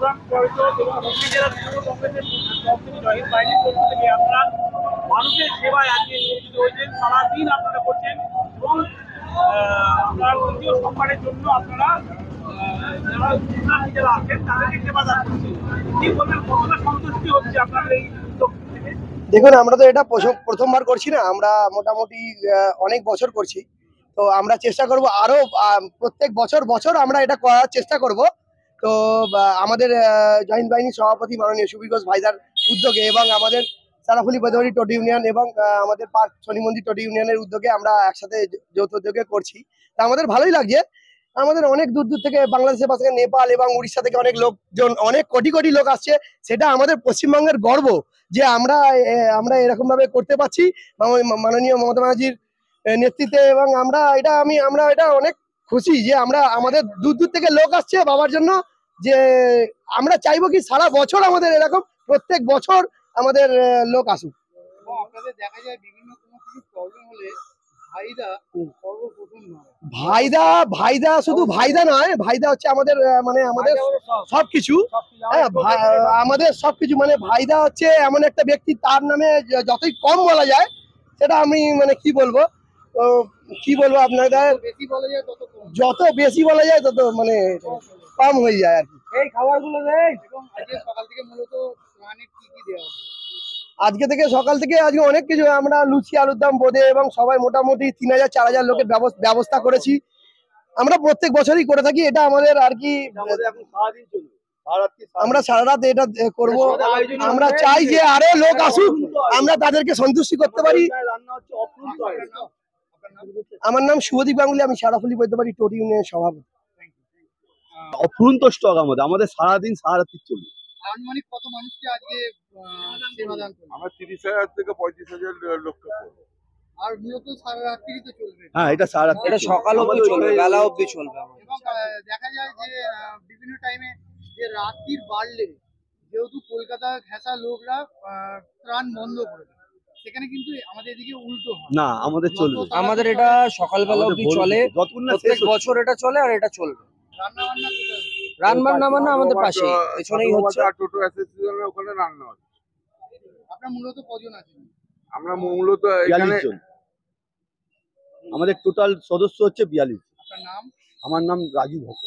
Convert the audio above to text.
প্রধান পরিষদ এবং হুগলি জেলা তৃণমূল কংগ্রেসের সভাপতি জহির বাইরের পক্ষ থেকে আপনারা মানুষের সেবায় আজকে নিয়োজিত হয়েছেন, সারাদিন আপনারা করছেন এবং আপনারা তৃতীয় সোমবারের জন্য আপনারা যারা আছেন তাদেরকে সেবা দান করছেন। কি বলবেন, কতটা সন্তুষ্টি হচ্ছে আপনাদের এই উদ্যোগ থেকে? দেখুন, আমরা তো এটা প্রথমবার করছি না, আমরা মোটামুটি অনেক বছর করছি। তো আমরা চেষ্টা করব আরো প্রত্যেক বছর আমরা এটা করার চেষ্টা করব। তো আমাদের জয়েন্ট বাহিনীর সভাপতি মাননীয় সুবীর ঘোষ ভাইদার উদ্যোগে এবং আমাদের সারাফুলি বেদবাড়ি টোটো ইউনিয়ন এবং আমাদের পার্ক শনি মন্দির টোটো ইউনিয়নের উদ্যোগে আমরা একসাথে যৌথ উদ্যোগে করছি। তা আমাদের ভালোই লাগছে। আমাদের অনেক দূর দূর থেকে বাংলাদেশের পাশে নেপাল এবং উড়িষ্যা থেকে অনেক লোকজন, অনেক কোটি কোটি লোক আসছে। সেটা আমাদের পশ্চিমবঙ্গের গর্ব যে আমরা এরকম ভাবে করতে পারছি মাননীয় মমতা ব্যানার্জির নেতৃত্বে। এবং আমরা এটা অনেক খুশি যে আমাদের দূর দূর থেকে লোক আসছে বাবার জন্য। যে আমরা চাইবো কি সারা বছর আমাদের এরকম প্রত্যেক বছর আমাদের লোক আসুক। আপনাদের দেখা যায় বিভিন্ন কোনো কিছু প্রবলেম হলে ভাইদা শুধু ভাইদা নয়, ভাইদা হচ্ছে আমাদের আমাদের সবকিছু। হ্যাঁ, আমাদের সবকিছু ভাইদা হচ্ছে এমন একটা ব্যক্তি, তার নামে যতই কম বলা যায় সেটা আমি কি বলবো আপনাদের, যত বেশি বলা যায় তত কম হয়ে যায় আর কি। এই খাবারগুলো দেয় এবং আজকে সকাল থেকে মূলত কি কি দেওয়া হবে? আজকে সকাল থেকে অনেক কিছু, আমরা লুচি আলুর দম বোঁদে এবং সবাই মোটামুটি 3000-4000 লোকের ব্যবস্থা করেছি। আমরা প্রত্যেক বছরই করে থাকি, এটা আমাদের আর কি। আমরা সারা রাত এটা করব। আমরা চাই যে আরো লোক আসুক, আমরা তাদেরকে সন্তুষ্টি করতে পারি। আমার নাম শুভদীপ গাঙ্গুলি, আমি সারাফুলি বৈদ্যবাড়ি টোটো ইউনিয়নের সভাপতি। অফুরন্ত স্টক আমাদের সারাদিন সারারাত্রি চলবে। আনুমানিক কত মানুষকে আজকে সেবা দান করবেন? আমরা 30,000 থেকে 35,000 লোককে করবো। আর মূলত সারা রাত্রি তো চলবে। হ্যাঁ, এটা সারারাত্রি, এটা সকাল অবধি চলবে, বেলা অবধি চলবে। এবং দেখা যায় যে বিভিন্ন টাইমে যে রাত্রির বাড়লে যেহেতু কলকাতা ঘেঁষা লোকরা ত্রাণ বন্ধ করে দেয়, সেখানে কিন্তু আমাদের এদিকে উল্টো হয় না, আমাদের চলবে। আমাদের এটা সকালবেলা অবধি চলে, প্রত্যেক বছর এটা চলে আর এটা চলবে। রান্না আমাদের পাশে পেছনেই হচ্ছে। টোটো অ্যাসোসিয়েশনের ওখানে রান্না হচ্ছে। আপনারা মূলত কজন আছেন? আমরা মূলত এখানে 42 জন। আমাদের টোটাল সদস্য হচ্ছে 42। আপনার নাম? আমার নাম রাজু ভট্ট।